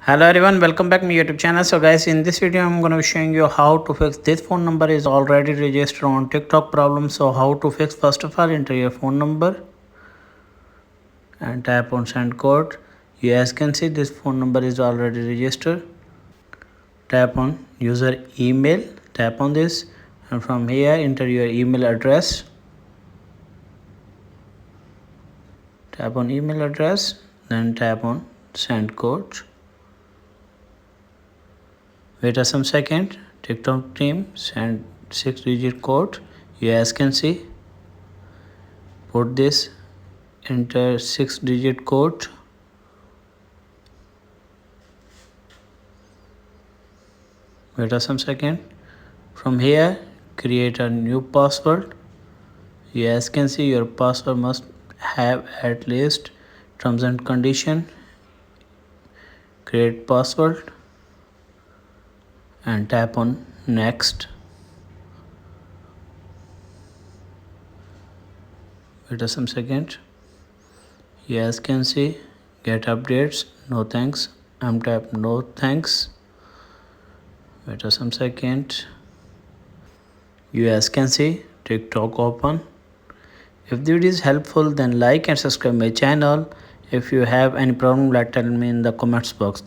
Hello everyone, welcome back to my YouTube channel. So guys, in this video I'm going to be showing you how to fix this phone number is already registered on TikTok problem. So how to fix, first of all, enter your phone number and tap on send code. You guys can see this phone number is already registered. Tap on user email, tap on this, and from here enter your email address. Tap on email address, then tap on send code. Wait a some second. TikTok team send 6-digit code. You guys can see. Put this, enter 6-digit code. Wait a some second. From here, create a new password. You guys can see your password must have at least terms and condition. Create password and tap on next. Wait a some second. You guys can see get updates, no thanks. I'm tap no thanks. Wait a some second. You guys can see TikTok open. If the video is helpful, then like and subscribe my channel. If you have any problem, let tell me in the comments box.